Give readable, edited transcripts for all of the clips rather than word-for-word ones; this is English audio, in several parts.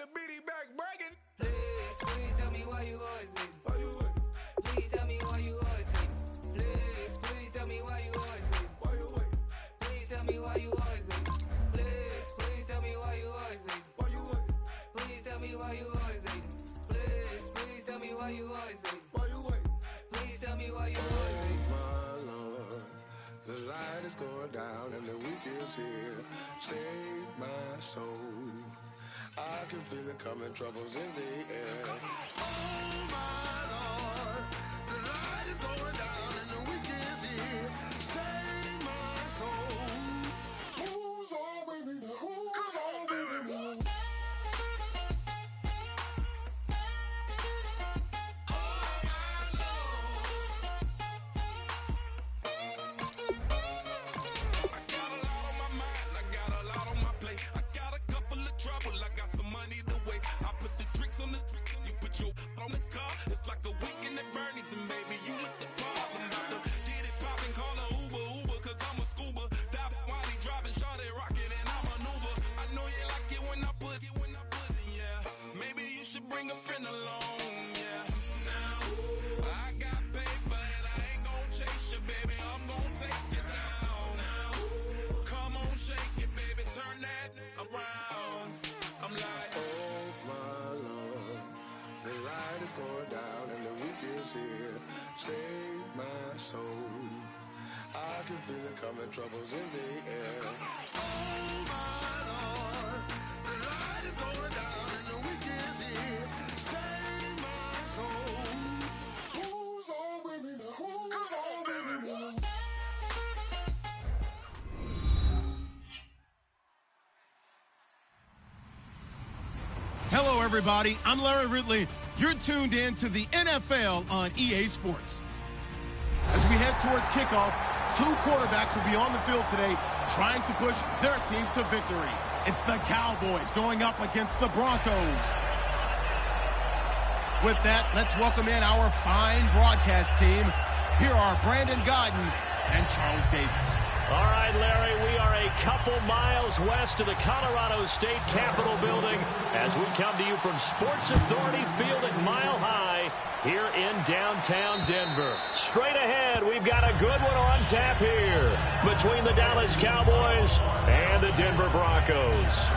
the bitty back bragging. Please tell me why you always leave. Why you wait? Please tell me why you always leave. Please tell me why you always leave. Why you wait? Please tell me why you always leave. Please tell me why you always leave. Why you wait? Please tell me why you always leave. Please tell me why you always leave. Why you wait? Please tell me why you always leave. My Lord, the light is going down and the week is here. Save my soul. I can feel it coming, troubles in the air. Oh my Lord, the light is going down and the week is here. Save my soul. Who's all with me now? Who's all with me now? Bring a friend along, yeah. Now, I got paper and I ain't gon' chase you, baby. I'm gon' take you down. Now, come on, shake it, baby. Turn that around. I'm like, oh my Lord, the light is going down and the week is here. Save my soul. I can feel it coming, troubles in the air. Oh my Lord, the light is going down and the week is here. Save my soul. Who's all with me now? Who's all with me now? Hello, everybody. I'm Larry Ridley. You're tuned in to the NFL on EA Sports. As we head towards kickoff, two quarterbacks will be on the field today trying to push their team to victory. It's the Cowboys going up against the Broncos. With that, let's welcome in our fine broadcast team. Here are Brandon Godden and Charles Davis. All right, Larry, we are a couple miles west of the Colorado State Capitol building as we come to you from Sports Authority Field at Mile High here in downtown Denver. Straight ahead, we've got a good one on tap here between the Dallas Cowboys and the Denver Broncos.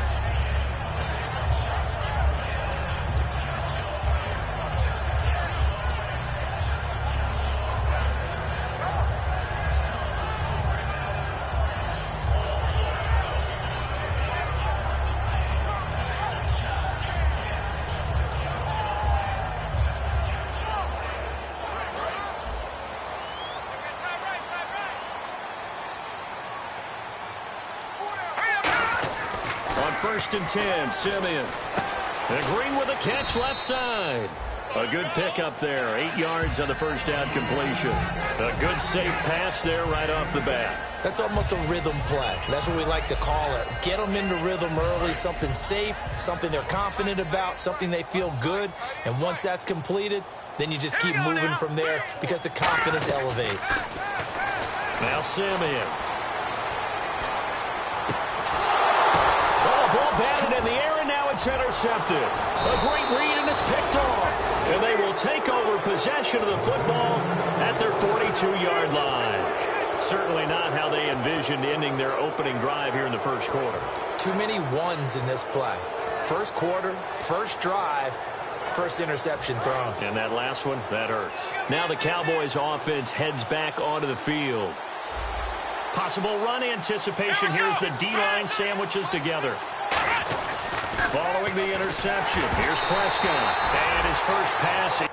First and 10, Simeon. And Green with a catch left side. A good pickup there, 8 yards on the first down completion. A good safe pass there right off the bat. That's almost a rhythm play. That's what we like to call it. Get them into rhythm early, something safe, something they're confident about, something they feel good. And once that's completed, then you just keep moving from there because the confidence elevates. Now Simeon. Ball batted in the air, and now it's intercepted. A great read, and it's picked off. And they will take over possession of the football at their 42-yard line. Certainly not how they envisioned ending their opening drive here in the first quarter. Too many ones in this play. First quarter, first drive, first interception thrown. And that last one, that hurts. Now the Cowboys offense heads back onto the field. Possible run anticipation. Here's the D-line sandwiches together. Following the interception, here's Prescott. And his first pass.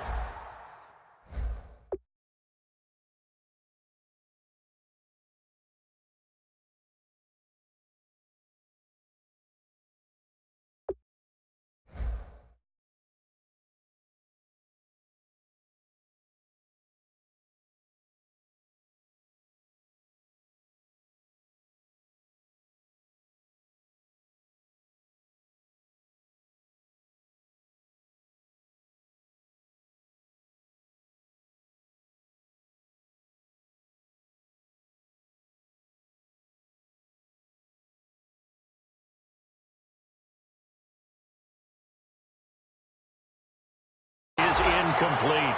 is incomplete.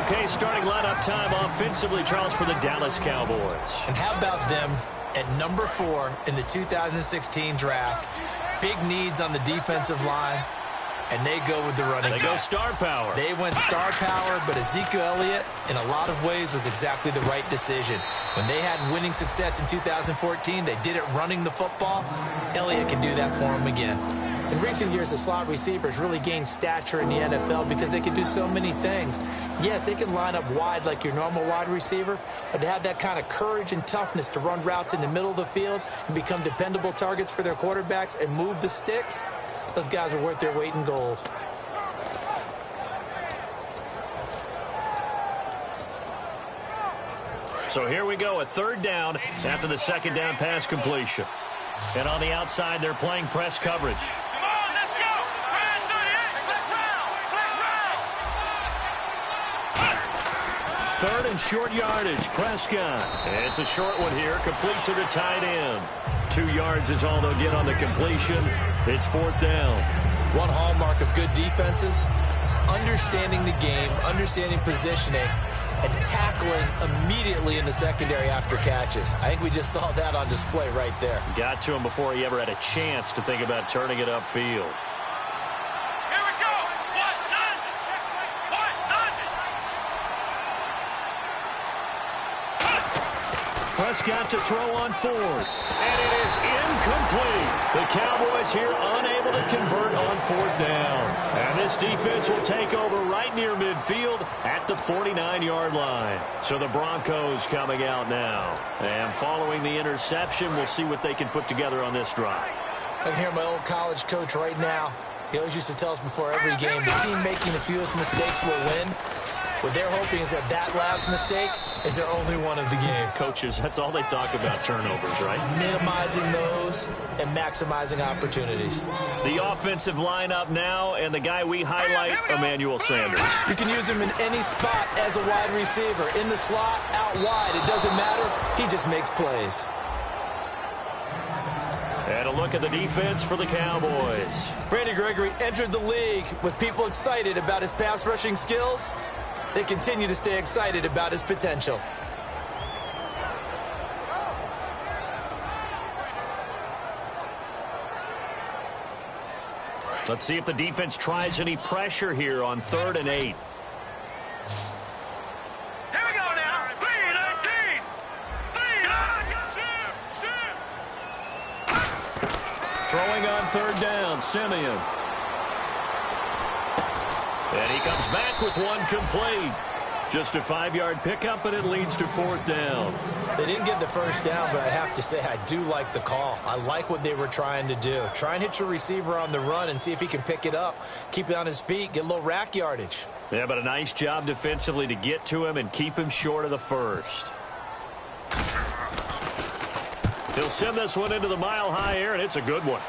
Okay, starting lineup time offensively, Charles, for the Dallas Cowboys. And how about them at number 4 in the 2016 draft? Big needs on the defensive line, and they go with the running back. They go star power. They went star power, but Ezekiel Elliott, in a lot of ways, was exactly the right decision. When they had winning success in 2014, they did it running the football. Elliott can do that for them again. In recent years, the slot receivers really gained stature in the NFL because they can do so many things. Yes, they can line up wide like your normal wide receiver, but to have that kind of courage and toughness to run routes in the middle of the field and become dependable targets for their quarterbacks and move the sticks, those guys are worth their weight in gold. So here we go, a third down after the second down pass completion. And on the outside, they're playing press coverage. Third and short yardage, Prescott. It's a short one here, complete to the tight end. 2 yards is all they'll get on the completion. It's fourth down. One hallmark of good defenses is understanding the game, understanding positioning, and tackling immediately in the secondary after catches. I think we just saw that on display right there. Got to him before he ever had a chance to think about turning it upfield. Here we go. Prescott to throw on fourth. And it is incomplete. The Cowboys here unable to convert on fourth down. And this defense will take over right near midfield at the 49-yard line. So the Broncos coming out now. And following the interception, we'll see what they can put together on this drive. I can hear my old college coach right now. He always used to tell us before every game, the team making the fewest mistakes will win. What they're hoping is that last mistake is their only one of the game. Coaches, that's all they talk about, turnovers, right? Minimizing those and maximizing opportunities. The offensive lineup now, and the guy we highlight, Emmanuel Sanders. You can use him in any spot as a wide receiver. In the slot, out wide, it doesn't matter. He just makes plays. And a look at the defense for the Cowboys. Randy Gregory entered the league with people excited about his pass rushing skills. They continue to stay excited about his potential. Let's see if the defense tries any pressure here on 3rd and 8. Here we go now. 3-19. Throwing on 3rd down, Simeon. And he comes back with one complete. Just a 5-yard pickup, and it leads to 4th down. They didn't get the first down, but I have to say I do like the call. I like what they were trying to do. Try and hit your receiver on the run and see if he can pick it up. Keep it on his feet, get a little rack yardage. Yeah, but a nice job defensively to get to him and keep him short of the first. He'll send this one into the mile-high air, and it's a good one.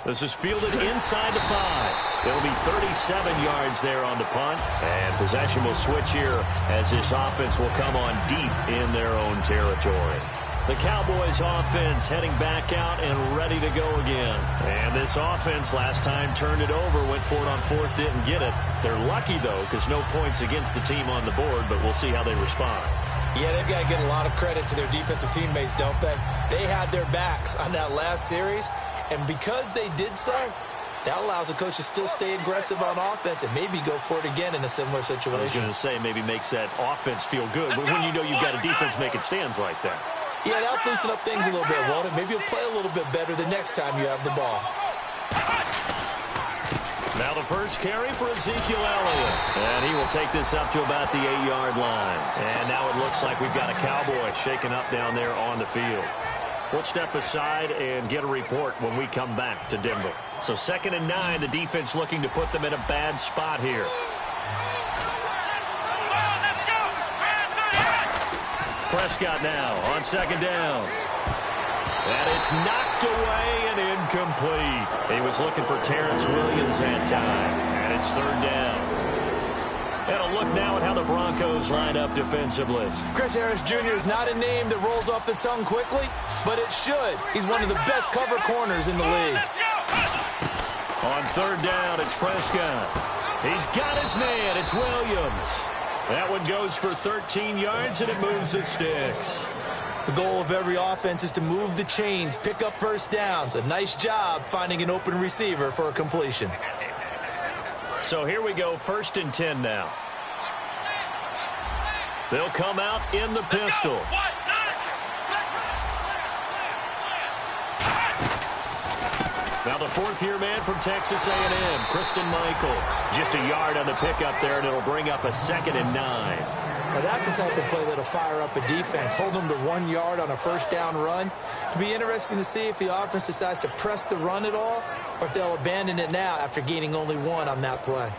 This is fielded inside the 5. It'll be 37 yards there on the punt. And possession will switch here as this offense will come on deep in their own territory. The Cowboys offense heading back out and ready to go again. And this offense last time turned it over, went for it on 4th, didn't get it. They're lucky, though, because no points against the team on the board, but we'll see how they respond. Yeah, they've got to get a lot of credit to their defensive teammates, don't they? They had their backs on that last series. And because they did so, that allows the coach to still stay aggressive on offense and maybe go for it again in a similar situation. I was going to say maybe makes that offense feel good, but when you know you've got a defense making stands like that. Yeah, that'll loosen up things a little bit, won't it? Maybe you'll play a little bit better the next time you have the ball. Now the first carry for Ezekiel Elliott. And he will take this up to about the 8-yard line. And now it looks like we've got a Cowboy shaken up down there on the field. We'll step aside and get a report when we come back to Denver. So 2nd and 9, the defense looking to put them in a bad spot here. Prescott now on 2nd down. And it's knocked away and incomplete. He was looking for Terrence Williams that time. And it's 3rd down. And a look now at how the Broncos line up defensively. Chris Harris Jr. is not a name that rolls off the tongue quickly, but it should. He's one of the best cover corners in the league. On third down, it's Prescott. He's got his man. It's Williams. That one goes for 13 yards, and it moves the sticks. The goal of every offense is to move the chains, pick up first downs. A nice job finding an open receiver for a completion. So here we go, 1st and 10 now. They'll come out in the pistol. Now the 4th-year man from Texas A&M, Christian Michael. Just a yard on the pickup there, and it'll bring up a 2nd and 9. Now that's the type of play that'll fire up a defense. Hold them to 1 yard on a first down run. It'll be interesting to see if the offense decides to press the run at all, or if they'll abandon it now after gaining only 1 on that play.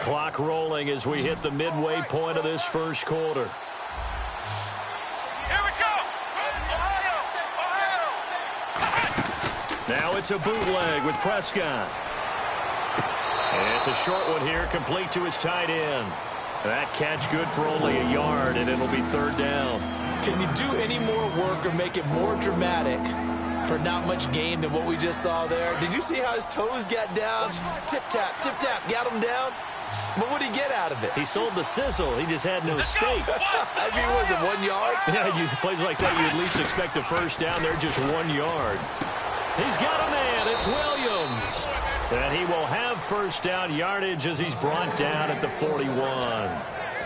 Clock rolling as we hit the midway point of this first quarter. Here we go! Now it's a bootleg with Prescott. And it's a short one here, complete to his tight end. That catch good for only a yard, and it'll be 3rd down. Can you do any more work or make it more dramatic for not much gain than what we just saw there? Did you see how his toes got down? Tip-tap, got him down. But what did he get out of it? He sold the sizzle. He just had no steak. I mean, was it 1 yard? Yeah, plays like that, you at least expect a first down. They're just 1 yard. He's got a man. It's Williams. And he will have first down yardage as he's brought down at the 41.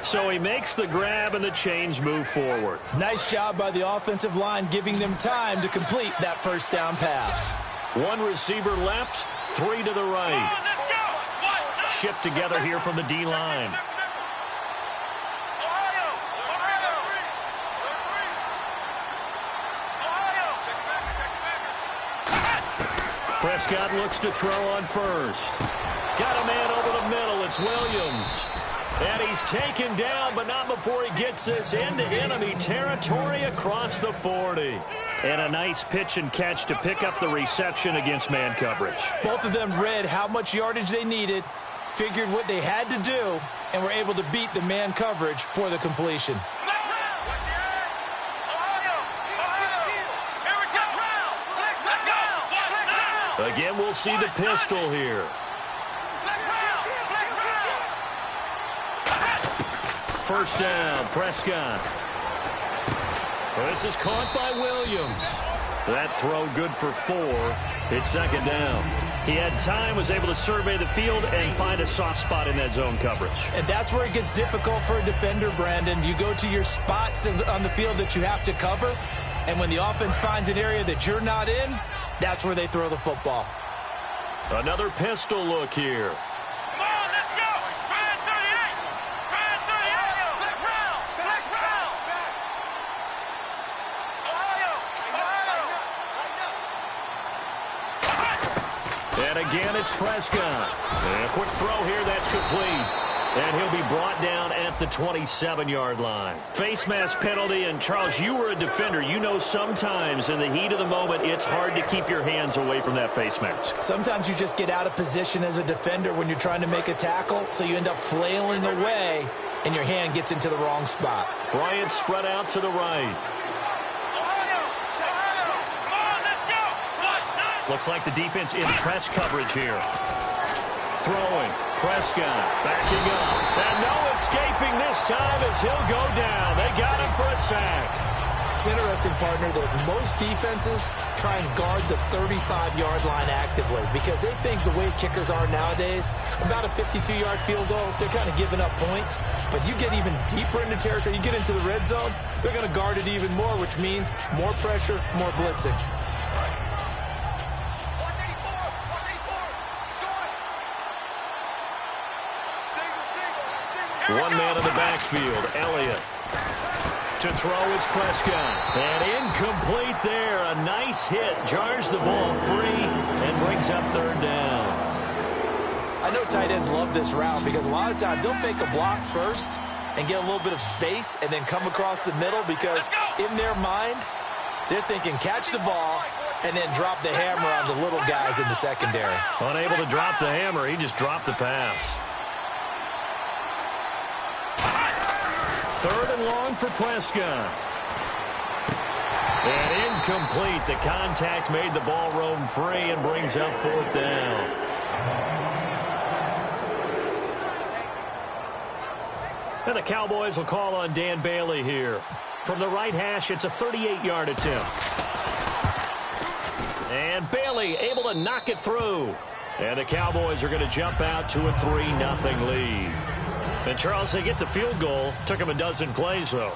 So he makes the grab and the chains move forward. Nice job by the offensive line giving them time to complete that first down pass. 1 receiver left, 3 to the right. Shift together here from the D-line. Prescott looks to throw on first. Got a man over the middle. It's Williams. And he's taken down, but not before he gets this into enemy territory across the 40. And a nice pitch and catch to pick up the reception against man coverage. Both of them read how much yardage they needed, figured what they had to do, and were able to beat the man coverage for the completion. Again, we'll see the pistol here. First down, Prescott. This is caught by Williams. That throw good for 4. It's 2nd down. He had time, was able to survey the field and find a soft spot in that zone coverage. And that's where it gets difficult for a defender, Brandon. You go to your spots on the field that you have to cover, and when the offense finds an area that you're not in, that's where they throw the football. Another pistol look here. Come on, let's go! Brand 38! Brand 38! Flex round! Flex round! Ohio! And again, it's Prescott. And a quick throw here, that's complete. And he'll be brought down at the 27-yard line. Face mask penalty, and Charles, you were a defender. You know sometimes in the heat of the moment, it's hard to keep your hands away from that face mask. Sometimes you just get out of position as a defender when you're trying to make a tackle, so you end up flailing away, and your hand gets into the wrong spot. Bryant spread out to the right. Looks like the defense in press coverage here. Throwing. Prescott backing up. And no escaping this time as he'll go down. They got him for a sack. It's interesting, partner, that most defenses try and guard the 35-yard line actively because they think the way kickers are nowadays, about a 52-yard field goal, they're kind of giving up points. But you get even deeper into territory, you get into the red zone, they're going to guard it even more, which means more pressure, more blitzing. One man in the backfield, Elliott. To throw is Prescott. And incomplete there. A nice hit. Jars the ball free and brings up 3rd down. I know tight ends love this route because a lot of times they'll fake a block first and get a little bit of space and then come across the middle because in their mind, they're thinking catch the ball and then drop the hammer on the little guys in the secondary. Unable to drop the hammer, he just dropped the pass. 3rd and long for Prescott. And incomplete. The contact made the ball roam free and brings up 4th down. And the Cowboys will call on Dan Bailey here. From the right hash, it's a 38-yard attempt. And Bailey able to knock it through. And the Cowboys are going to jump out to a 3-0 lead. And, Charles, they get the field goal. Took them a dozen plays, though.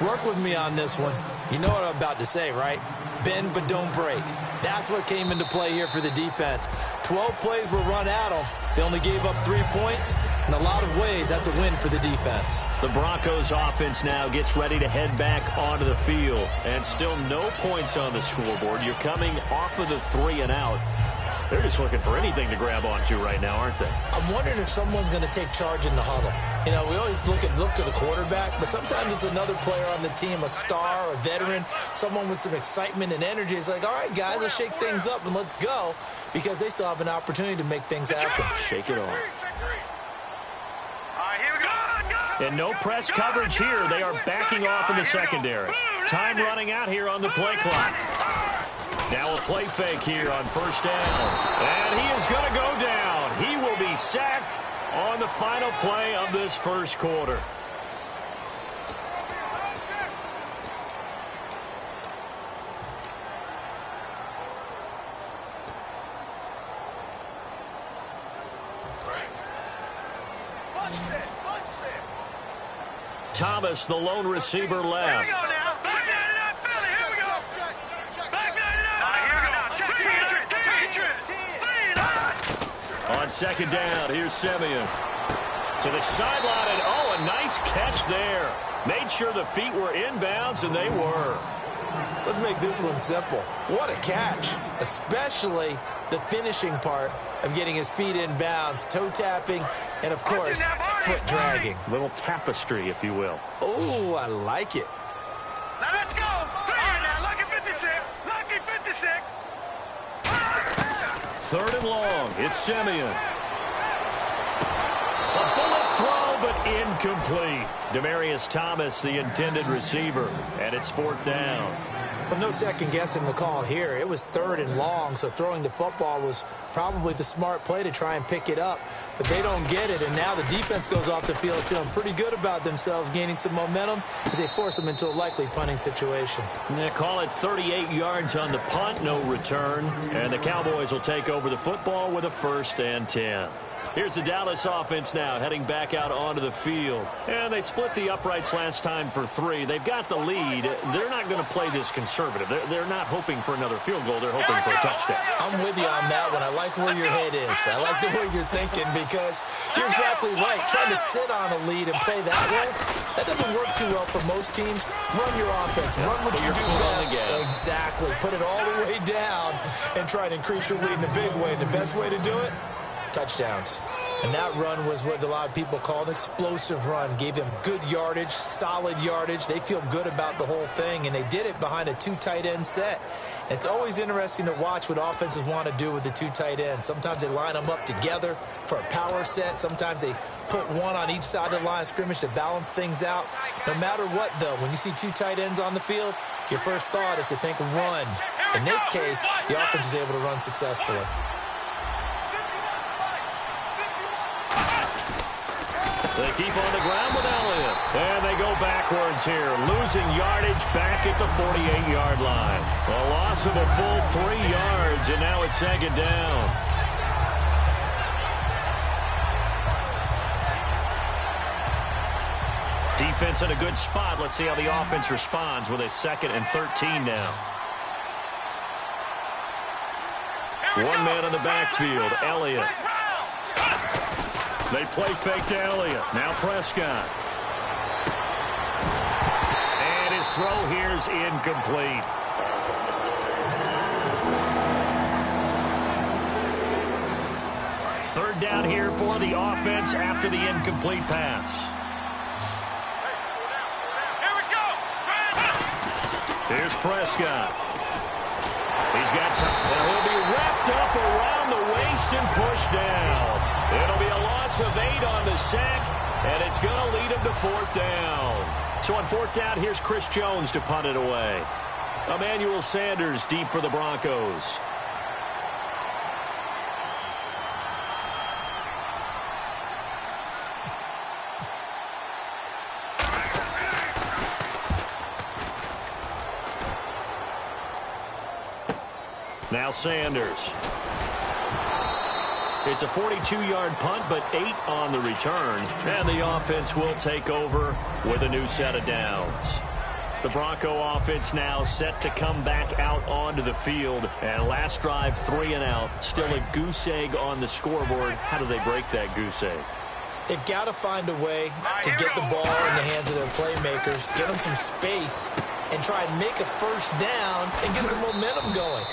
Work with me on this one. You know what I'm about to say, right? Bend but don't break. That's what came into play here for the defense. 12 plays were run at them. They only gave up 3 points. In a lot of ways, that's a win for the defense. The Broncos offense now gets ready to head back onto the field. And still no points on the scoreboard. You're coming off of the 3 and out. They're just looking for anything to grab onto right now, aren't they? I'm wondering if someone's going to take charge in the huddle. You know, we always look to the quarterback, but sometimes it's another player on the team, a star, a veteran, someone with some excitement and energy. It's like, all right, guys, let's shake things up and let's go, because they still have an opportunity to make things happen. Shake it off. And no press coverage here. They are backing off in the secondary. Time running out here on the play clock. Now a play fake here on 1st down. And he is going to go down. He will be sacked on the final play of this 1st quarter. Thomas, the lone receiver, left. On 2nd down, here's Simeon. To the sideline, and oh, a nice catch there. Made sure the feet were inbounds, and they were. Let's make this one simple. What a catch, especially the finishing part of getting his feet in bounds, toe tapping, and, of course, foot dragging. Little tapestry, if you will. Oh, I like it. Now let's go. All right, now, lucky 56. Lucky 56. 3rd and long. It's Simeon. A bullet throw, but incomplete. Demaryius Thomas, the intended receiver, and it's 4th down. Well, no second guessing the call here. It was 3rd and long, so throwing the football was probably the smart play to try and pick it up. But they don't get it, and now the defense goes off the field feeling pretty good about themselves, gaining some momentum as they force them into a likely punting situation. They call it 38 yards on the punt, no return. And the Cowboys will take over the football with a 1st and 10. Here's the Dallas offense now heading back out onto the field. And they split the uprights last time for 3. They've got the lead. They're not going to play this conservative. They're not hoping for another field goal. They're hoping for a touchdown. I'm with you on that one. I like where your head is. I like the way you're thinking, because you're exactly right. Trying to sit on a lead and play that way, that doesn't work too well for most teams. Run your offense. Run what you do best. Exactly. Put it all the way down and try to increase your lead in a big way. And the best way to do it, touchdowns. And that run was what a lot of people call an explosive run. Gave them good yardage, solid yardage. They feel good about the whole thing, and they did it behind a 2 tight end set. It's always interesting to watch what offenses want to do with the 2 tight ends. Sometimes they line them up together for a power set. Sometimes they put one on each side of the line of scrimmage to balance things out. No matter what, though, when you see 2 tight ends on the field, your first thought is to think run. In this case, the offense was able to run successfully. They keep on the ground with Elliott. And they go backwards here, losing yardage back at the 48-yard line. A loss of a full 3 yards, and now it's 2nd down. Defense in a good spot. Let's see how the offense responds with a 2nd and 13 now. One man in the backfield, Elliott. They play fake to Elliott. Now Prescott. And his throw here's incomplete. Third down here for the offense after the incomplete pass. Here we go. Here's Prescott. He's got time. And he'll be wrapped up around the waist and pushed down. It'll be a loss of 8 on the sack, and it's going to lead him to 4th down. So on 4th down, here's Chris Jones to punt it away. Emmanuel Sanders deep for the Broncos. Now Sanders. It's a 42-yard punt, but 8 on the return. And the offense will take over with a new set of downs. The Bronco offense now set to come back out onto the field. And last drive, 3 and out. Still a goose egg on the scoreboard. How do they break that goose egg? They've got to find a way to get the ball in the hands of their playmakers, get them some space, and try and make a first down and get some momentum going.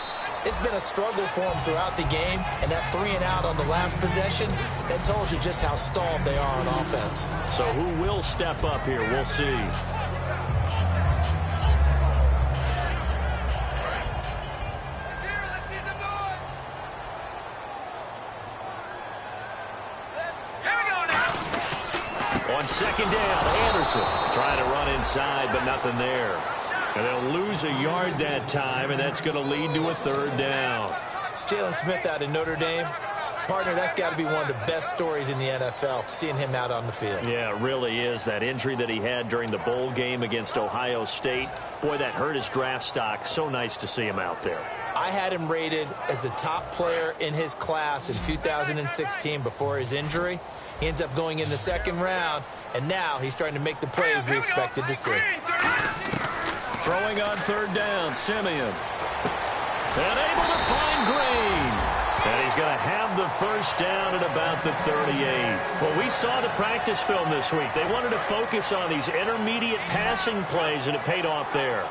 It's been a struggle for them throughout the game, and that 3 and out on the last possession, that told you just how stalled they are on offense. So who will step up here? We'll see. On 2nd down, Anderson trying to run inside, but nothing there. And they'll lose a yard that time, and that's going to lead to a 3rd down. Jalen Smith out of Notre Dame. Partner, that's got to be one of the best stories in the NFL, seeing him out on the field. Yeah, it really is. That injury that he had during the bowl game against Ohio State, boy, that hurt his draft stock. So nice to see him out there. I had him rated as the top player in his class in 2016 before his injury. He ends up going in the 2nd round, and now he's starting to make the plays we expected to see. Throwing on 3rd down, Simeon. And able to find Green. And he's going to have the first down at about the 38. Well, we saw the practice film this week. They wanted to focus on these intermediate passing plays, and it paid off there.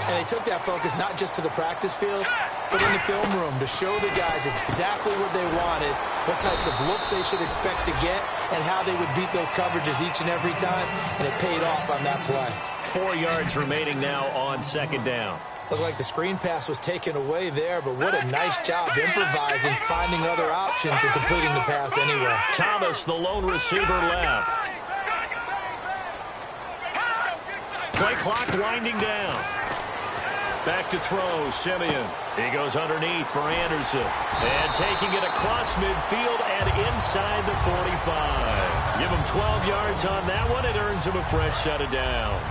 And they took that focus not just to the practice field, but in the film room to show the guys exactly what they wanted, what types of looks they should expect to get, and how they would beat those coverages each and every time, and it paid off on that play. 4 yards remaining now on 2nd down. Looked like the screen pass was taken away there, but what a nice job improvising, finding other options, and completing the pass anyway. Thomas, the lone receiver, left. Play clock winding down. Back to throw, Simeon. He goes underneath for Anderson. And taking it across midfield and inside the 45. Give him 12 yards on that one. It earns him a fresh set of downs.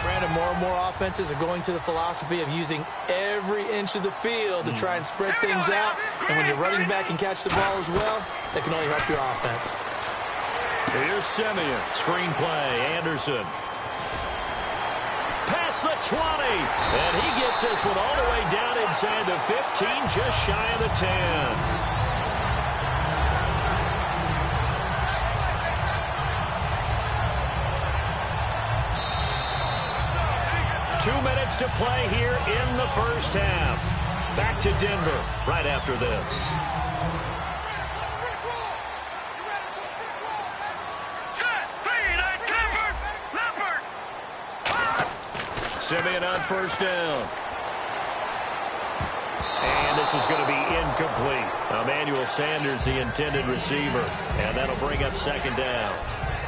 Brandon, more and more offenses are going to the philosophy of using every inch of the field to try and spread things out. And when you're running back and catch the ball as well, that can only help your offense. Here's Simeon. Screen play, Anderson. Past the 20. And he gets this one all the way down inside the 15, just shy of the 10. 2 minutes to play here in the first half. Back to Denver right after this. Simeon on 1st down. And this is going to be incomplete. Emmanuel Sanders, the intended receiver. And that'll bring up 2nd down.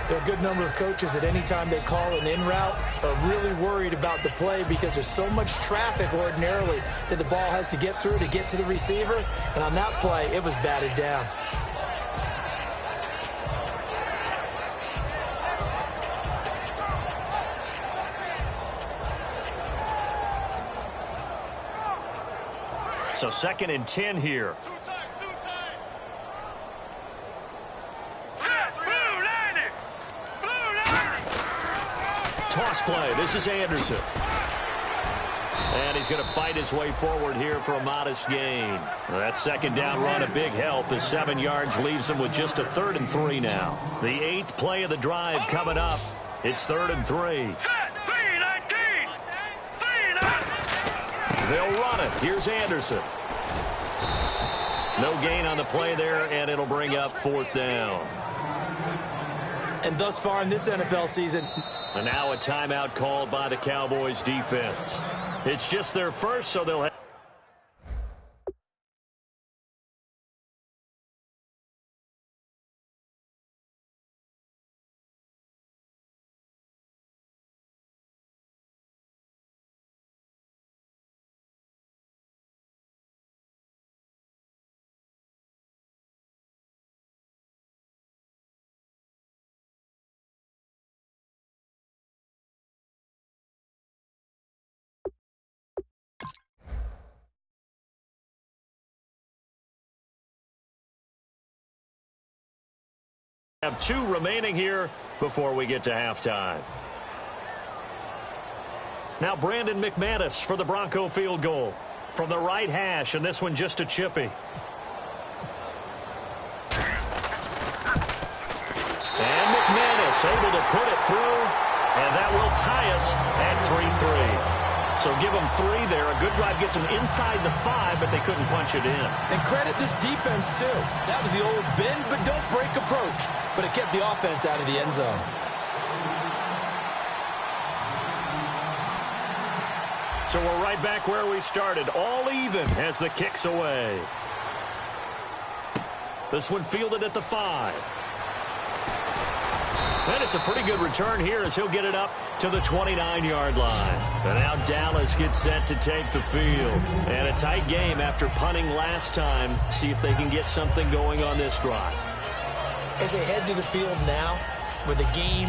There are a good number of coaches that any time they call an in route are really worried about the play because there's so much traffic ordinarily that the ball has to get through to get to the receiver. And on that play, it was batted down. So 2nd and 10 here. Toss play. This is Anderson. And he's going to fight his way forward here for a modest gain. That 2nd down run a big help as 7 yards leaves him with just a 3rd and 3 now. The 8th play of the drive coming up. It's 3rd and 3. They'll run it. Here's Anderson. No gain on the play there, and it'll bring up 4th down. And thus far in this NFL season. And now a timeout called by the Cowboys defense. It's just their first, so they'll have Have 2 remaining here before we get to halftime. Now Brandon McManus for the Bronco field goal from the right hash, and this one just a chippy. And McManus able to put it through, and that will tie us at 3-3. So give them 3 there. A good drive gets them inside the 5, but they couldn't punch it in. And credit this defense, too. That was the old bend but don't break approach, but it kept the offense out of the end zone. So we're right back where we started, all even as the kick's away. This one fielded at the 5. And it's a pretty good return here as he'll get it up to the 29-yard line. And now Dallas gets set to take the field. And a tight game after punting last time. See if they can get something going on this drive. As they head to the field now, with the game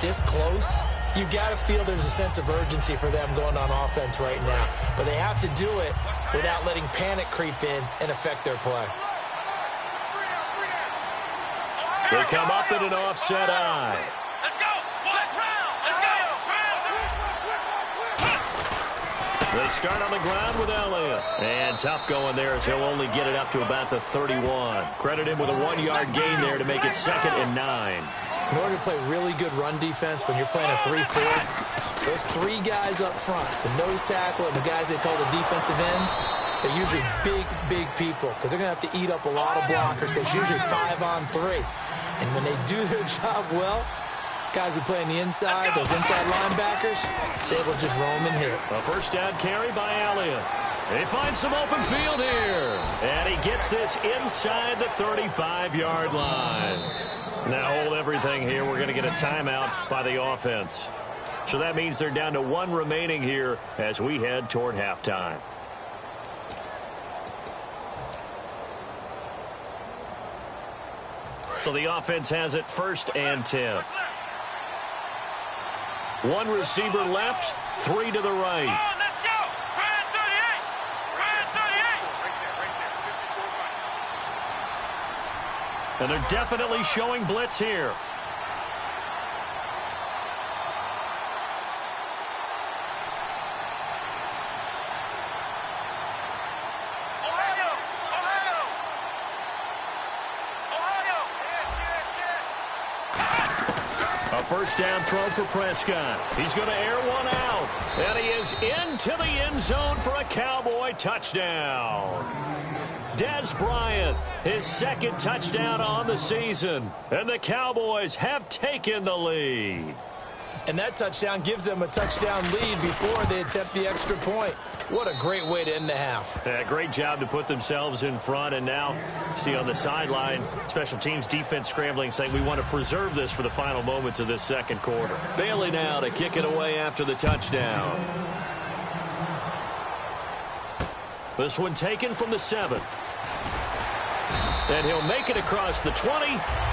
this close, you got to feel there's a sense of urgency for them going on offense right now. But they have to do it without letting panic creep in and affect their play. They come up in an offset eye. Let's go. Let's go. They start on the ground with Elliott. And tough going there as he'll only get it up to about the 31. Credit him with a 1-yard gain there to make it 2nd and 9. In order to play really good run defense when you're playing a 3-4, those 3 guys up front, the nose tackle and the guys they call the defensive ends, they're usually big people because they're going to have to eat up a lot of blockers because usually 5-on-3. And when they do their job well, guys who play on the inside, those inside linebackers, they will just roam and hit. A first down carry by Elliott. They find some open field here. And he gets this inside the 35-yard line. Now hold everything here. We're going to get a timeout by the offense. So that means they're down to 1 remaining here as we head toward halftime. So the offense has it 1st and 10. 1 receiver left, 3 to the right. Let's go. Brand 38. Brand 38. And they're definitely showing blitz here. First down throw for Prescott. He's going to air one out. And he is into the end zone for a Cowboy touchdown. Dez Bryant, his 2nd touchdown on the season. And the Cowboys have taken the lead. And that touchdown gives them a touchdown lead before they attempt the extra point. What a great way to end the half. Yeah, great job to put themselves in front. And now, see on the sideline, special teams defense scrambling, saying we want to preserve this for the final moments of this 2nd quarter. Bailey now to kick it away after the touchdown. This one taken from the 7. And he'll make it across the 20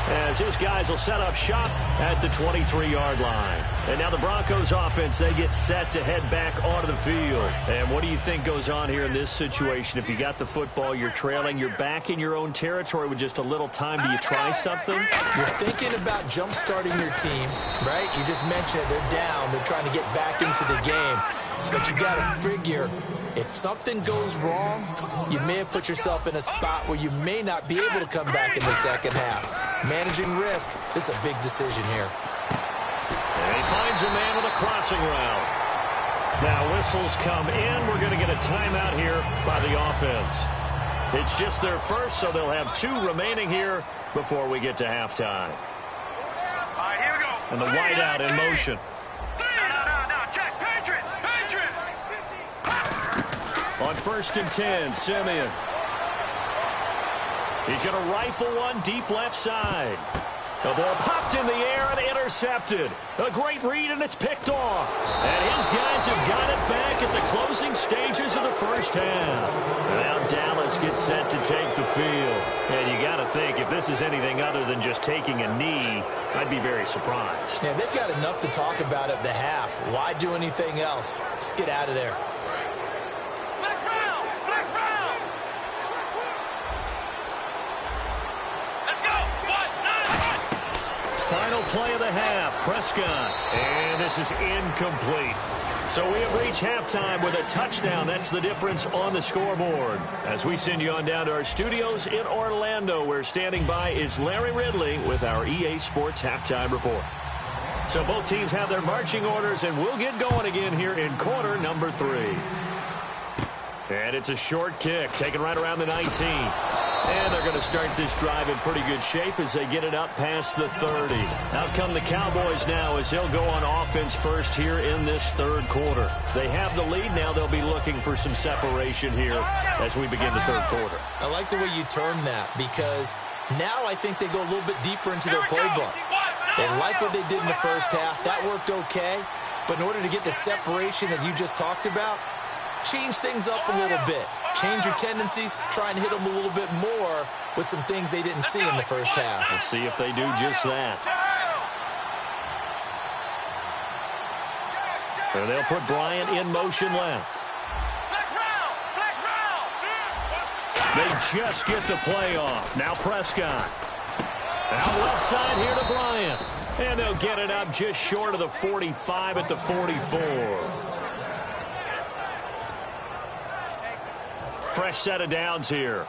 as his guys will set up shop at the 23-yard line. And now the Broncos offense, they get set to head back onto the field. And what do you think goes on here in this situation? If you got the football, you're trailing, you're back in your own territory with just a little time. Do you try something? You're thinking about jump-starting your team, right? You just mentioned it. They're down. They're trying to get back into the game. But you got to figure, if something goes wrong, you may have put yourself in a spot where you may not be able to come back in the 2nd half. Managing risk, this is a big decision here. And he finds a man with a crossing route. Now whistles come in. We're going to get a timeout here by the offense. It's just their first, so they'll have 2 remaining here before we get to halftime. All right, here we go. And the wideout in motion. No, check. Patriot. On 1st and 10, Simeon. He's going to rifle one deep left side. The ball popped in the air and intercepted. A great read, and it's picked off. And his guys have got it back at the closing stages of the 1st half. And now Dallas gets set to take the field. And you got to think, if this is anything other than just taking a knee, I'd be very surprised. Yeah, they've got enough to talk about at the half. Why do anything else? Just get out of there. final play of the half. Prescott. And this is incomplete. So we have reached halftime with a touchdown. That's the difference on the scoreboard. As we send you on down to our studios in Orlando, where standing by is Larry Ridley with our EA Sports Halftime Report. So both teams have their marching orders, and we'll get going again here in quarter number 3. And it's a short kick, taken right around the 19. And they're going to start this drive in pretty good shape as they get it up past the 30. Out come the Cowboys now as they'll go on offense first here in this third quarter. They have the lead. Now they'll be looking for some separation here as we begin the third quarter. I like the way you term that, because now I think they go a little bit deeper into their playbook. They like what they did in the first half. That worked okay. But in order to get the separation that you just talked about, change things up a little bit. Change your tendencies, try and hit them a little bit more with some things they didn't see in the first half. Let's see if they do just that. And they'll put Bryant in motion left. They just get the play off. Now Prescott. Out left side here to Bryant. And they'll get it up just short of the 45 at the 44. Fresh set of downs here.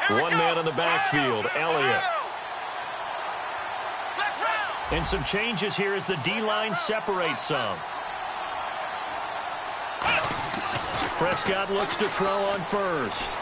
One man in the backfield, Elliott. And some changes here as the D-line separates some. Prescott looks to throw on first.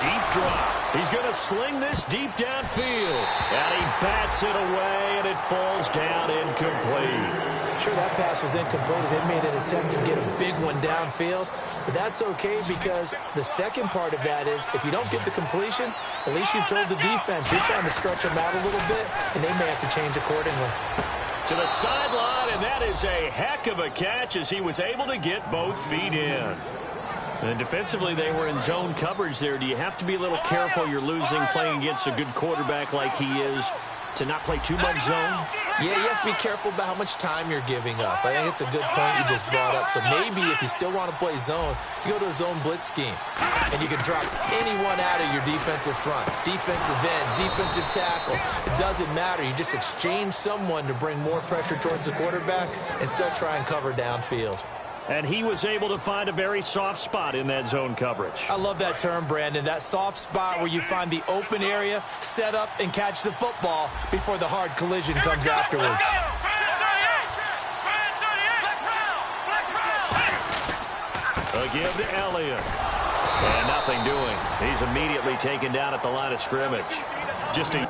Deep drop. He's going to sling this deep downfield. And he bats it away, and it falls down incomplete. Sure, that pass was incomplete as they made an attempt to get a big one downfield. But that's okay, because the second part of that is if you don't get the completion, at least you've told the defense you're trying to stretch them out a little bit, and they may have to change accordingly. To the sideline, and that is a heck of a catch as he was able to get both feet in. And defensively, they were in zone coverage there. Do you have to be a little careful you're losing playing against a good quarterback like he is to not play too much zone? Yeah, you have to be careful about how much time you're giving up. I think it's a good point you just brought up. So maybe if you still want to play zone, you go to a zone blitz scheme. And you can drop anyone out of your defensive front. Defensive end, defensive tackle. It doesn't matter. You just exchange someone to bring more pressure towards the quarterback and still try and cover downfield. And he was able to find a very soft spot in that zone coverage. I love that term, Brandon. That soft spot where you find the open area, set up, and catch the football before the hard collision comes afterwards. A give to Elliott. And nothing doing. He's immediately taken down at the line of scrimmage. Just a...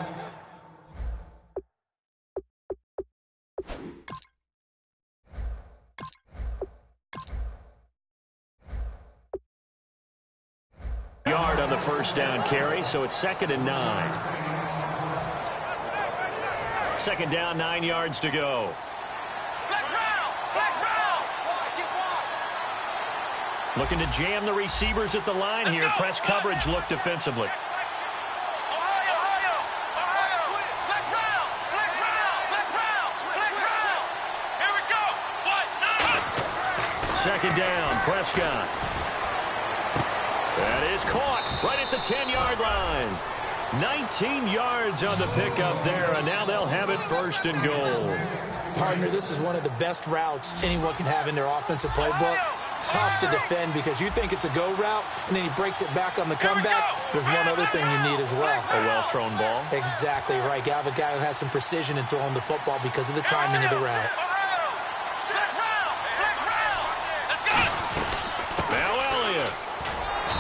yard on the first down carry, so it's 2nd and 9. 2nd down, 9 yards to go. Looking to jam the receivers at the line here. Press coverage look defensively. Second down, Prescott. That is caught right at the 10-yard line. 19 yards on the pickup there, and now they'll have it 1st and goal. Partner, this is one of the best routes anyone can have in their offensive playbook. Tough to defend because you think it's a go route, and then he breaks it back on the comeback. There's one other thing you need as well. A well-thrown ball. Exactly right. You have a guy who has some precision in throwing the football because of the timing of the route.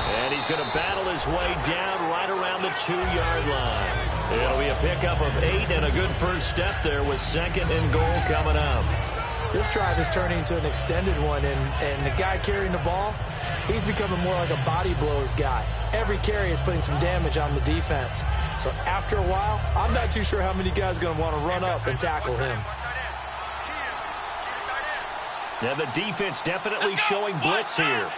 And he's going to battle his way down right around the 2-yard line. It'll be a pickup of 8 and a good first step there with 2nd and goal coming up. This drive is turning into an extended one, and the guy carrying the ball, he's becoming more like a body blows guy. Every carry is putting some damage on the defense. So after a while, I'm not too sure how many guys are going to want to run up and tackle him. Yeah, the defense definitely showing blitz here.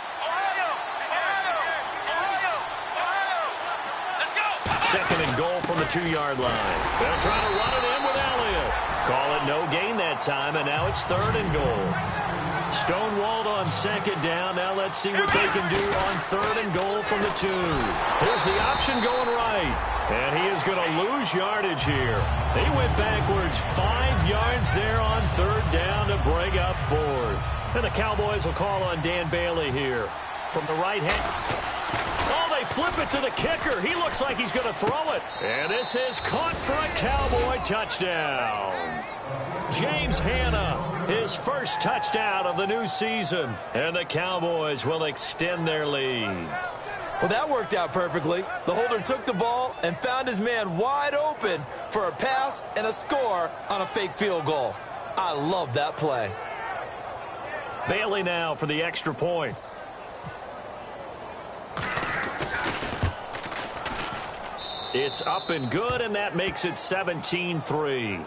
2nd and goal from the 2-yard line. They'll try to run it in with Elliott. Call it no gain that time, and now it's 3rd and goal. Stonewalled on second down. Now let's see what they can do on third and goal from the 2. Here's the option going right. And he is going to lose yardage here. He went backwards 5 yards there on third down to bring up fourth. And the Cowboys will call on Dan Bailey here from the right hand. Oh, they flip it to the kicker. He looks like he's going to throw it. And this is caught for a Cowboy touchdown. James Hanna, his first touchdown of the new season. And the Cowboys will extend their lead. Well, that worked out perfectly. The holder took the ball and found his man wide open for a pass and a score on a fake field goal. I love that play. Bailey now for the extra point. It's up and good, and that makes it 17-3.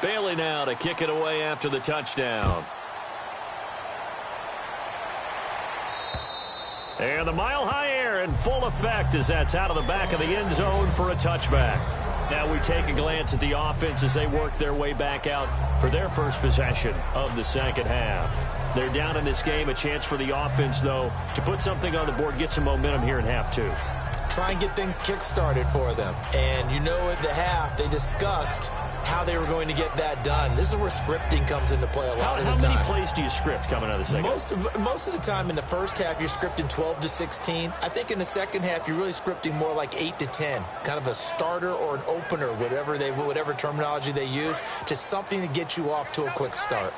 Bailey now to kick it away after the touchdown. And the mile-high air in full effect as that's out of the back of the end zone for a touchback. Now we take a glance at the offense as they work their way back out for their first possession of the second half. They're down in this game. A chance for the offense, though, to put something on the board, get some momentum here in half 2. Try and get things kick-started for them. And you know at the half they discussed how they were going to get that done. This is where scripting comes into play a lot of the time. How many plays do you script coming out of the second? Most of the time in the first half, you're scripting 12 to 16. I think in the second half, you're really scripting more like 8 to 10. Kind of a starter or an opener, whatever terminology they use. Just something to get you off to a quick start.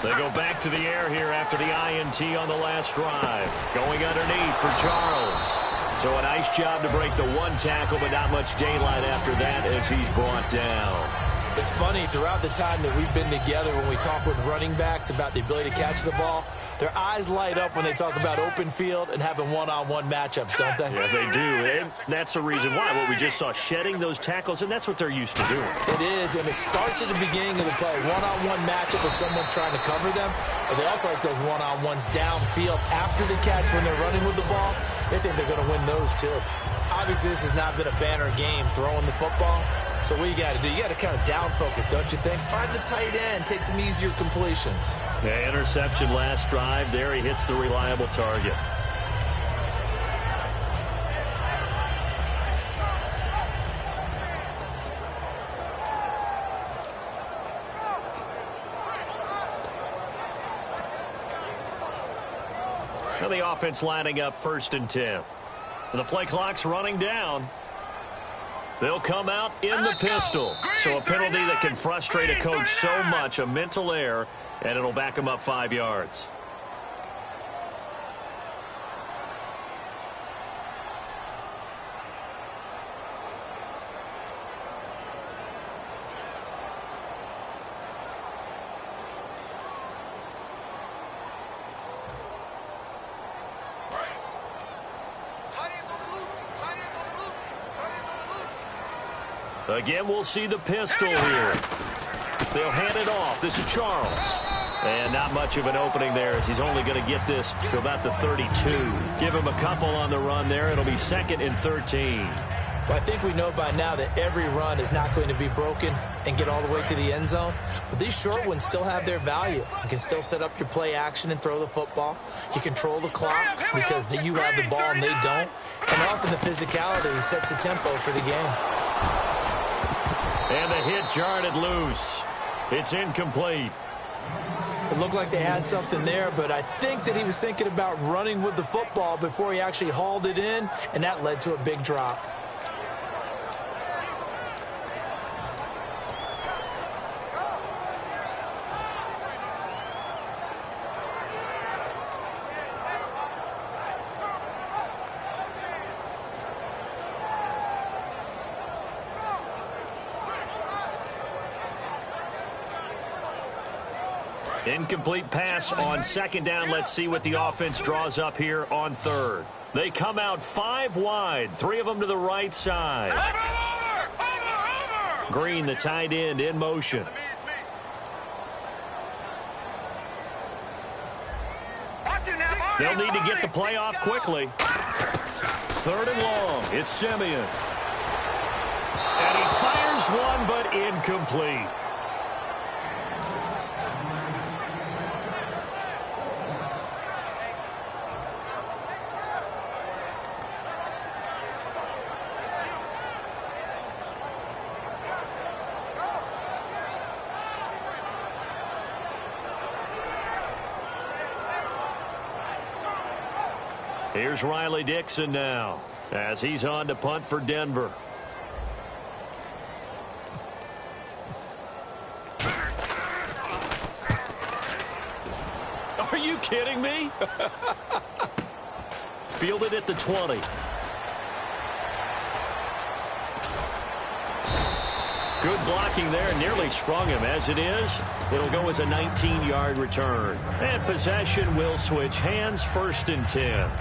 They go back to the air here after the INT on the last drive. Going underneath for Charles. So a nice job to break the one tackle, but not much daylight after that as he's brought down. It's funny, throughout the time that we've been together, when we talk with running backs about the ability to catch the ball, their eyes light up when they talk about open field and having one-on-one matchups, don't they? Yeah, they do. And that's the reason why. What we just saw, shedding those tackles, and that's what they're used to doing. It is, and it starts at the beginning of the play. One-on-one matchup of someone trying to cover them, but they also like those one-on-ones downfield after the catch when they're running with the ball. They think they're going to win those, too. Obviously, this has not been a banner game throwing the football. So what you got to do, you got to kind of down focus, don't you think? Find the tight end, take some easier completions. Yeah, interception last drive. There he hits the reliable target. Now the offense lining up 1st and 10. And the play clock's running down. They'll come out in the pistol. So a penalty that can frustrate a coach so much, a mental error, and it'll back him up 5 yards. Again, we'll see the pistol here. They'll hand it off. This is Charles. And not much of an opening there as he's only going to get this to about the 32. Give him a couple on the run there. It'll be 2nd and 13. Well, I think we know by now that every run is not going to be broken and get all the way to the end zone. But these short ones still have their value. You can still set up your play action and throw the football. You control the clock because you have the ball and they don't. And often the physicality sets the tempo for the game. And the hit jarred it loose. It's incomplete. It looked like they had something there, but I think that he was thinking about running with the football before he actually hauled it in, and that led to a big drop. Incomplete pass on second down. Let's see what the offense draws up here on third. They come out 5 wide, 3 of them to the right side. Green, the tight end, in motion. They'll need to get the play off quickly. Third and long. It's Simeon. And he fires one, but incomplete. Here's Riley Dixon now as he's on to punt for Denver. Are you kidding me? Fielded at the 20. Good blocking there, nearly sprung him. As it is, it'll go as a 19-yard return. And possession will switch hands, 1st and 10.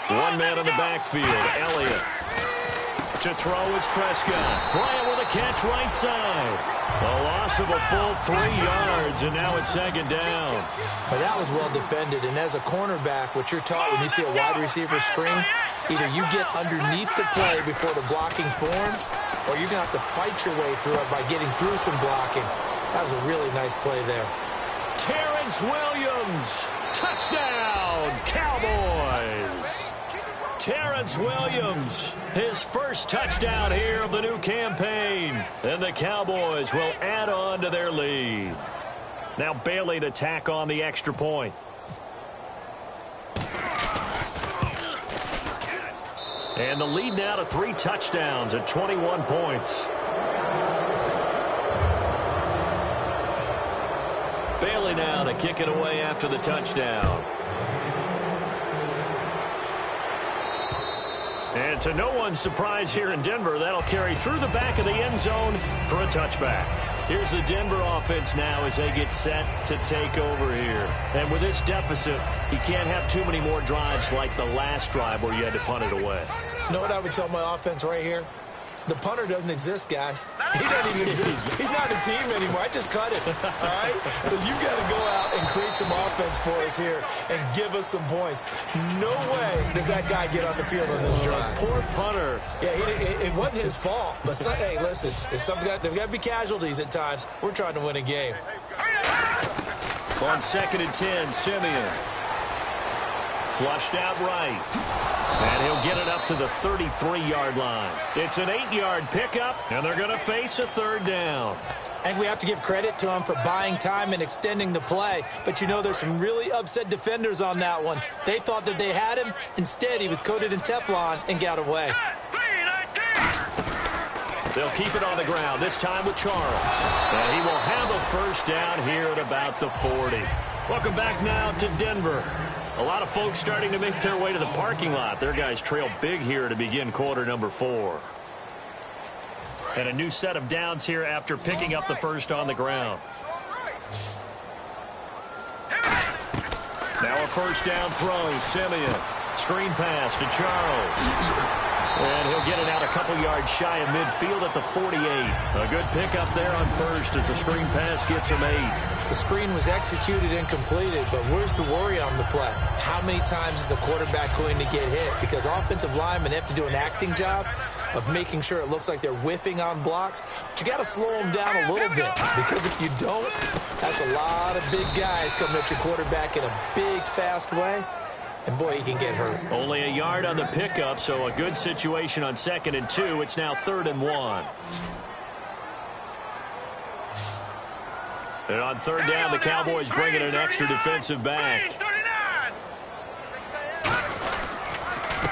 One man in the backfield, Elliott. To throw is Prescott. Bryant with a catch right side. A loss of a full 3 yards, and now it's 2nd down. Well, that was well defended, and as a cornerback, what you're taught when you see a wide receiver screen, either you get underneath the play before the blocking forms, or you're going to have to fight your way through it by getting through some blocking. That was a really nice play there. Terrence Williams. Touchdown, Cowboys. Terrence Williams, his first touchdown here of the new campaign. And the Cowboys will add on to their lead. Now Bailey to tack on the extra point. And the lead now to 3 touchdowns at 21 points. Bailey now to kick it away after the touchdown. And to no one's surprise here in Denver, that'll carry through the back of the end zone for a touchback. Here's the Denver offense now as they get set to take over here. And with this deficit, you can't have too many more drives like the last drive where you had to punt it away. You know what I would tell my offense right here? The punter doesn't exist, guys. He doesn't even exist. He's not a team anymore. I just cut it, all right? So you've got to go out and create some offense for us here and give us some points. No way does that guy get on the field on this drive. Poor punter. Yeah, it wasn't his fault. But, hey, listen, there's got to be casualties at times. We're trying to win a game. On 2nd and 10, Simeon. Flushed out right. And he'll get it up to the 33-yard line. It's an 8-yard pickup, and they're going to face a 3rd down. And we have to give credit to him for buying time and extending the play. But, you know, there's some really upset defenders on that one. They thought that they had him. Instead, he was coated in Teflon and got away. They'll keep it on the ground, this time with Charles. And he will have a 1st down here at about the 40. Welcome back now to Denver. A lot of folks starting to make their way to the parking lot. Their guys trail big here to begin quarter number 4. And a new set of downs here after picking up the 1st on the ground. Now a 1st down throw, Simeon. Screen pass to Charles. And he'll get it out a couple yards shy of midfield at the 48. A good pickup there on 1st as the screen pass gets him 8. The screen was executed and completed, but where's the worry on the play? How many times is a quarterback going to get hit? Because offensive linemen have to do an acting job of making sure it looks like they're whiffing on blocks. But you got to slow them down a little bit, because if you don't, that's a lot of big guys coming at your quarterback in a big, fast way. And, boy, he can get hurt. Only a yard on the pickup, so a good situation on 2nd and 2. It's now 3rd and 1. And on 3rd down, the Cowboys bring in an extra defensive back.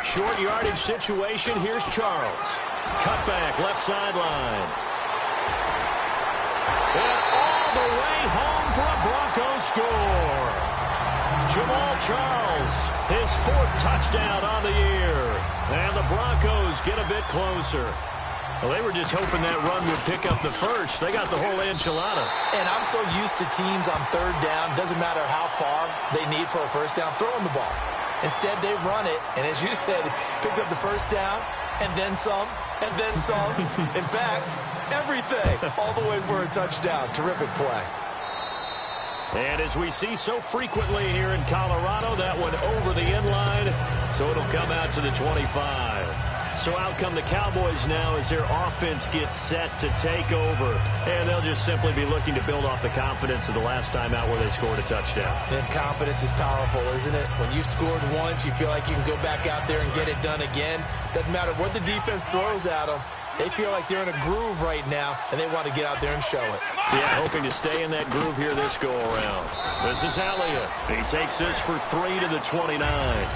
Short yardage situation. Here's Charles. Cutback, left sideline. Broncos score. Jamal Charles, his 4th touchdown on the year. And the Broncos get a bit closer. Well, they were just hoping that run would pick up the first. They got the whole enchilada. And I'm so used to teams on 3rd down, doesn't matter how far they need for a first down, throwing the ball. Instead, they run it, and as you said, picked up the first down, and then some, and then some. In fact, everything, all the way for a touchdown. Terrific play. And as we see so frequently here in Colorado, that one over the end line, so it'll come out to the 25. So out come the Cowboys now as their offense gets set to take over. And they'll just simply be looking to build off the confidence of the last time out where they scored a touchdown. And confidence is powerful, isn't it? When you've scored once, you feel like you can go back out there and get it done again. Doesn't matter what the defense throws at them. They feel like they're in a groove right now, and they want to get out there and show it. Yeah, hoping to stay in that groove here this go-around. This is Elliott. He takes this for 3 to the 29.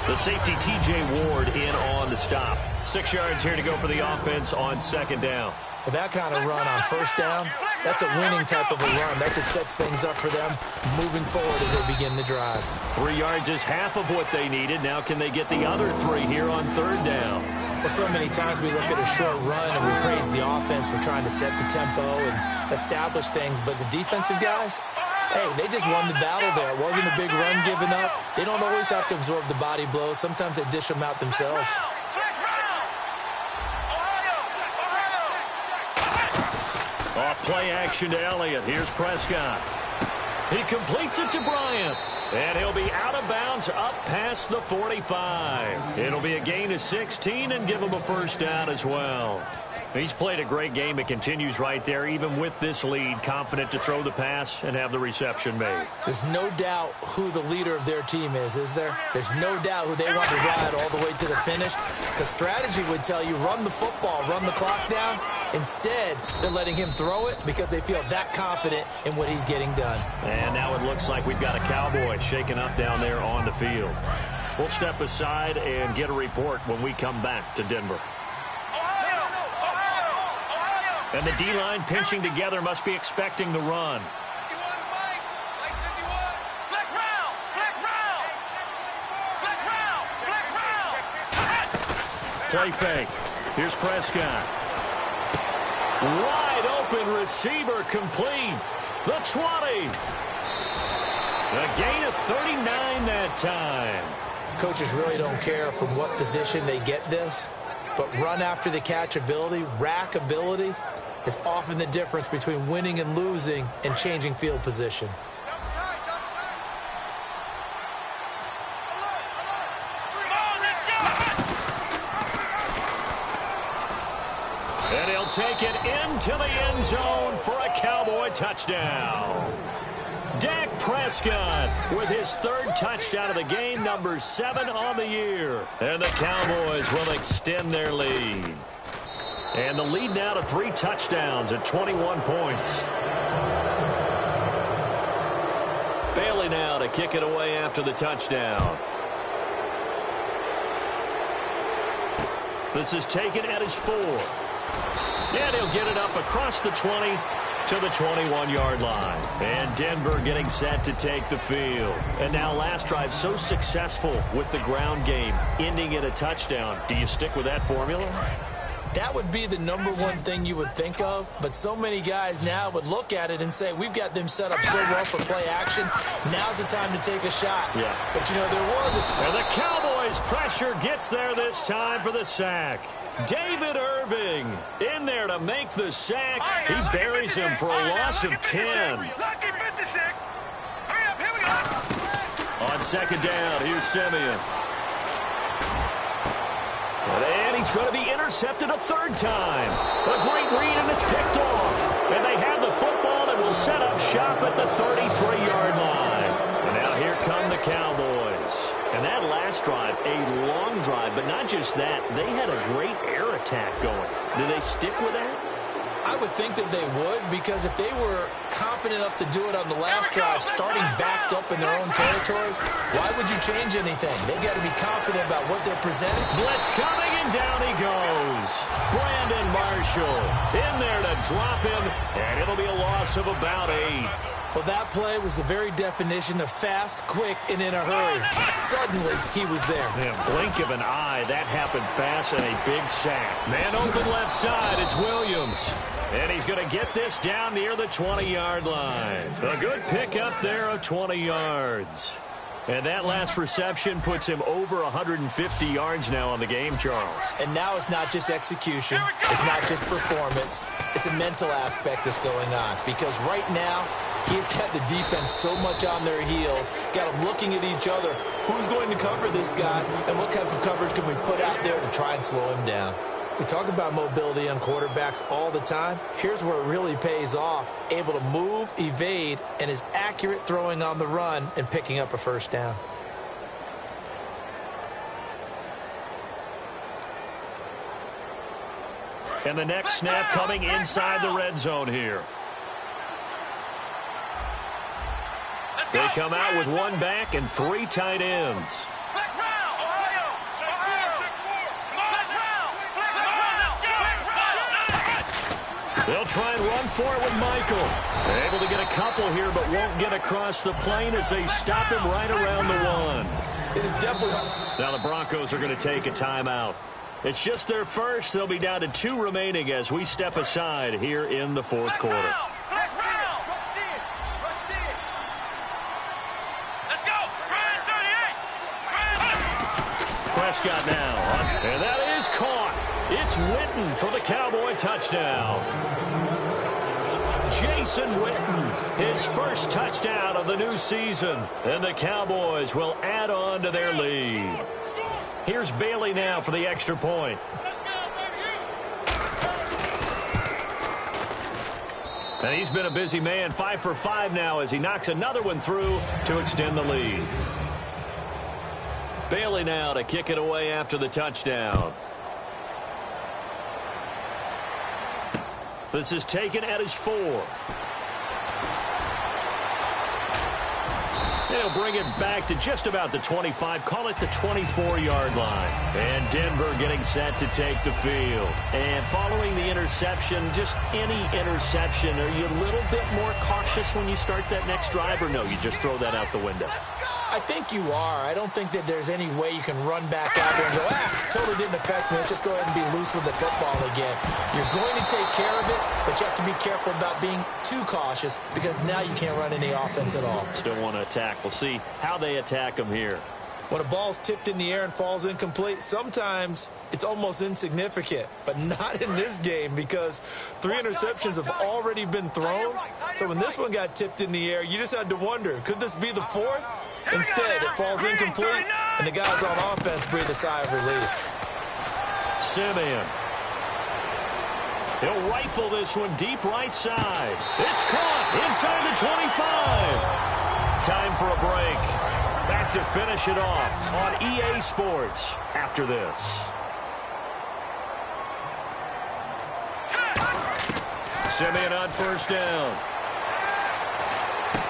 The safety, T.J. Ward, in on the stop. 6 yards here to go for the offense on 2nd down. With that kind of run on 1st down, that's a winning type of a run. That just sets things up for them moving forward as they begin the drive. 3 yards is half of what they needed. Now can they get the other 3 here on 3rd down? Well, so many times we look at a short run and we praise the offense for trying to set the tempo and establish things. But the defensive guys, hey, they just won the battle there. It wasn't a big run given up. They don't always have to absorb the body blows. Sometimes they dish them out themselves. Off play action to Elliott. Here's Prescott. He completes it to Bryant. And he'll be out of bounds up past the 45. It'll be a gain of 16 and give him a first down as well. He's played a great game. It continues right there, even with this lead, confident to throw the pass and have the reception made. There's no doubt who the leader of their team is there? There's no doubt who they want to ride all the way to the finish. The strategy would tell you run the football, run the clock down. Instead, they're letting him throw it because they feel that confident in what he's getting done. And now it looks like we've got a Cowboy shaking up down there on the field. We'll step aside and get a report when we come back to Denver. And the D-line pinching together must be expecting the run. Play fake. Here's Prescott. Wide open receiver complete. The 20. A gain of 39 that time. Coaches really don't care from what position they get this, but run after the catch ability, rack ability, is often the difference between winning and losing and changing field position. And he'll take it into the end zone for a Cowboy touchdown. Dak Prescott with his 3rd touchdown of the game, number 7 on the year. And the Cowboys will extend their lead. And the lead now to 3 touchdowns at 21 points. Bailey now to kick it away after the touchdown. This is taken at his 4. And he'll get it up across the 20 to the 21-yard line. And Denver getting set to take the field. And now last drive so successful with the ground game, ending in a touchdown. Do you stick with that formula? That would be the number one thing you would think of, but so many guys now would look at it and say, we've got them set up so well for play action. Now's the time to take a shot. Yeah. But, you know, there wasn't. And the Cowboys' pressure gets there this time for the sack. David Irving in there to make the sack. He buries him for a loss of 10. Lucky 56. Hurry up, here we go. On 2nd down, here's Simeon. And he's going to be intercepted a 3rd time. A great read, and it's picked off. And they have the football and will set up shop at the 33-yard line. And now here come the Cowboys. And that last drive, a long drive, but not just that. They had a great air attack going. Do they stick with that? I would think that they would, because if they were confident enough to do it on the last drive, starting backed up in their own territory, why would you change anything? They've got to be confident about what they're presenting. Blitz coming, and down he goes. Brandon Marshall in there to drop him, and it'll be a loss of about 8. Well, that play was the very definition of fast, quick, and in a hurry. Suddenly, he was there. Yeah, blink of an eye, that happened fast, and a big sack. Man open left side, it's Williams. And he's going to get this down near the 20-yard line. A good pickup there of 20 yards. And that last reception puts him over 150 yards now on the game, Charles. And now it's not just execution. It's not just performance. It's a mental aspect that's going on. Because right now, he's got the defense so much on their heels, got them looking at each other. Who's going to cover this guy, and what type of coverage can we put out there to try and slow him down? We talk about mobility on quarterbacks all the time. Here's where it really pays off. Able to move, evade, and is accurate throwing on the run and picking up a first down. And the next snap coming inside the red zone here. They come out with one back and 3 tight ends. They'll try and run for it with Michael. They're able to get a couple here, but won't get across the plane as they stop him right around the 1. It is definitely... Now the Broncos are going to take a timeout. It's just their first. They'll be down to 2 remaining as we step aside here in the fourth quarter. Prescott now, and that is caught. It's Witten for the Cowboy touchdown. Jason Witten, his first touchdown of the new season, and the Cowboys will add on to their lead. Here's Bailey now for the extra point. And he's been a busy man, 5 for 5 now as he knocks another one through to extend the lead. Bailey now to kick it away after the touchdown. This is taken at his 4. They'll bring it back to just about the 25, call it the 24-yard line. And Denver getting set to take the field. And following the interception, just any interception, are you a little bit more cautious when you start that next drive, or no, you just throw that out the window? I think you are. I don't think that there's any way you can run back out there and go, totally didn't affect me. Let's just go ahead and be loose with the football again. You're going to take care of it, but you have to be careful about being too cautious because now you can't run any offense at all. Still want to attack. We'll see how they attack them here. When a ball's tipped in the air and falls incomplete, sometimes it's almost insignificant, but not in this game because 3 interceptions have already been thrown. So when this one got tipped in the air, you just had to wonder, could this be the 4th? Instead, it falls incomplete, and the guys on offense breathe a sigh of relief. Simeon. He'll rifle this one deep right side. It's caught inside the 25. Time for a break. Back to finish it off on EA Sports after this. Simeon on first down.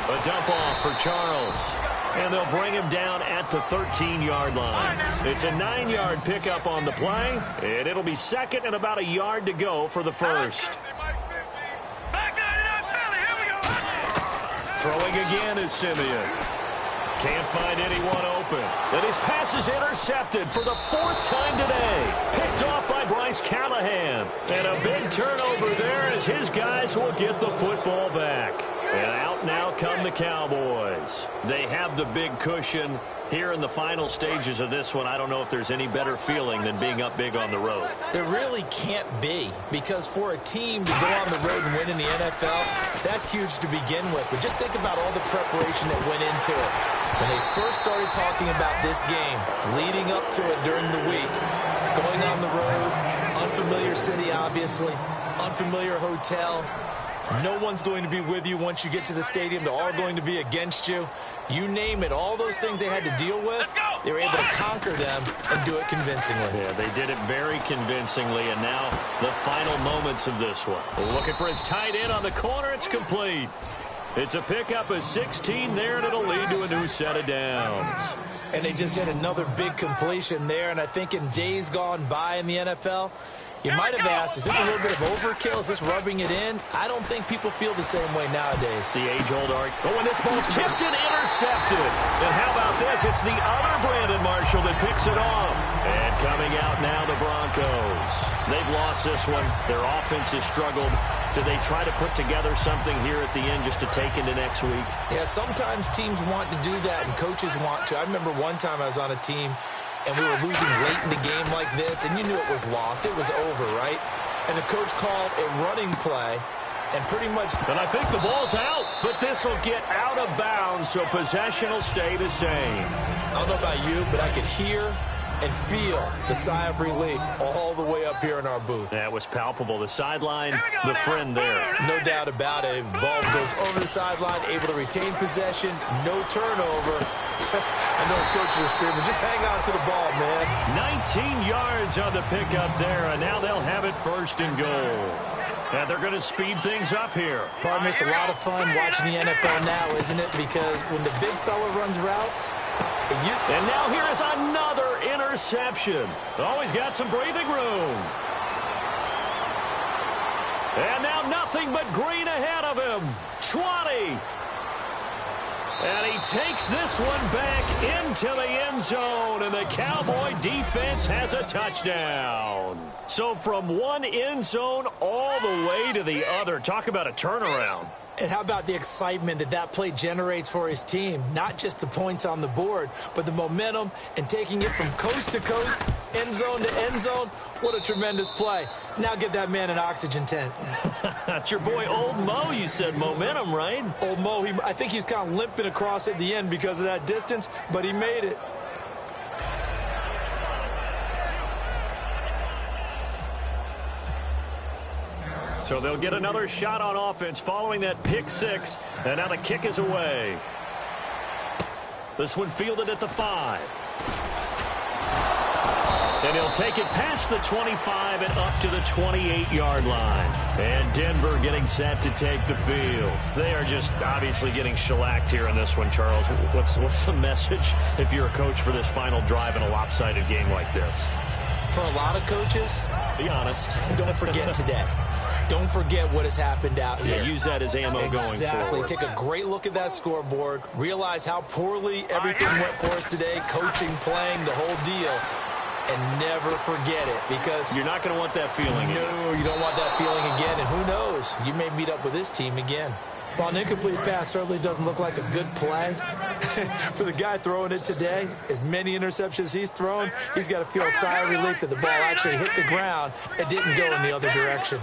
A dump off for Charles. And they'll bring him down at the 13-yard line. It's a 9-yard pickup on the play, and it'll be second and about a yard to go for the first. Throwing again is Simeon. Can't find anyone open. And his pass is intercepted for the 4th time today. Picked off by Bryce Callahan. And a big turnover there as his guys will get the football back. And out now come the Cowboys. They have the big cushion here in the final stages of this one. I don't know if there's any better feeling than being up big on the road. There really can't be, because for a team to go on the road and win in the NFL, that's huge to begin with. But just think about all the preparation that went into it. When they first started talking about this game, leading up to it during the week, going on the road, unfamiliar city, obviously, unfamiliar hotel. No one's going to be with you once you get to the stadium. They're all going to be against you. You name it, all those things they had to deal with, they were able to conquer them and do it convincingly. Yeah, they did it very convincingly, and now the final moments of this one. Looking for his tight end on the corner. It's complete. It's a pickup of 16 there, and it'll lead to a new set of downs. And they just hit another big completion there, and I think in days gone by in the NFL, You might have asked, is this a little bit of overkill? Is this rubbing it in? I don't think people feel the same way nowadays. The age-old argument. Oh, and this ball's tipped and intercepted. And how about this? It's the other Brandon Marshall that picks it off. And coming out now, the Broncos. They've lost this one. Their offense has struggled. Do they try to put together something here at the end just to take into next week? Yeah, sometimes teams want to do that and coaches want to. I remember one time I was on a team and we were losing late in the game like this, and you knew it was lost. It was over, right? And the coach called a running play, and pretty much... And I think the ball's out, but this will get out of bounds, so possession will stay the same. I don't know about you, but I could hear and feel the sigh of relief all the way up here in our booth. That was palpable. The sideline, the friend there. No doubt about it. Ball goes over the sideline, able to retain possession, no turnover. I know his coaches are screaming, just hang on to the ball, man. 19 yards on the pickup there, and now they'll have it first and goal. And they're going to speed things up here. Partner, it's a lot of fun watching the NFL now, isn't it? Because when the big fella runs routes... And now here is another interception. Always got some breathing room. And now nothing but green ahead of him. 20. And he takes this one back into the end zone, and the Cowboy defense has a touchdown. So from one end zone all the way to the other. Talk about a turnaround. And how about the excitement that play generates for his team? Not just the points on the board, but the momentum and taking it from coast to coast, end zone to end zone. What a tremendous play. Now get that man an oxygen tent. That's your boy Old Mo. You said momentum, right? Old Mo, I think he's kind of limping across at the end because of that distance, but he made it. So they'll get another shot on offense following that pick six. And now the kick is away. This one fielded at the 5. And he'll take it past the 25 and up to the 28-yard line. And Denver getting set to take the field. They are just obviously getting shellacked here in this one, Charles. What's the message if you're a coach for this final drive in a lopsided game like this? For a lot of coaches, be honest, don't forget today. Don't forget what has happened out here. Yeah, use that as ammo going forward. Exactly. Take a great look at that scoreboard. Realize how poorly everything went for us today. Coaching, playing, the whole deal. And never forget it, because... You're not going to want that feeling. No, you don't want that feeling again. And who knows? You may meet up with this team again. While an incomplete pass certainly doesn't look like a good play, for the guy throwing it today, as many interceptions he's thrown, he's got to feel a sigh of relief that the ball actually hit the ground and didn't go in the other direction.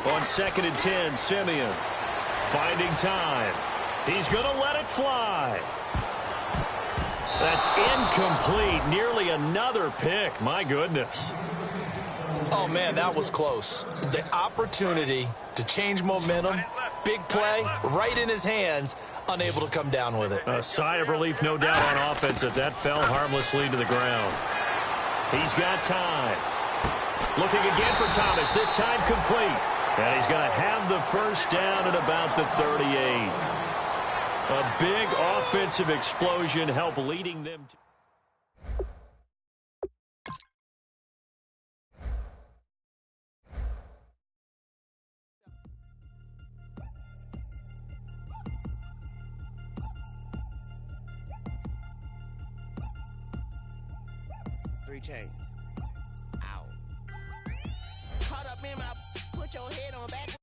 On 2nd and 10, Simeon finding time. He's going to let it fly. That's incomplete. Nearly another pick. My goodness. Oh, man, that was close. The opportunity to change momentum, big play, right in his hands, unable to come down with it. A sigh of relief, no doubt, on offense that fell harmlessly to the ground. He's got time. Looking again for Thomas, this time complete. And he's going to have the first down at about the 38. A big offensive explosion help leading them to... Three chains. Ow. Caught up in my... Put your head on backwards.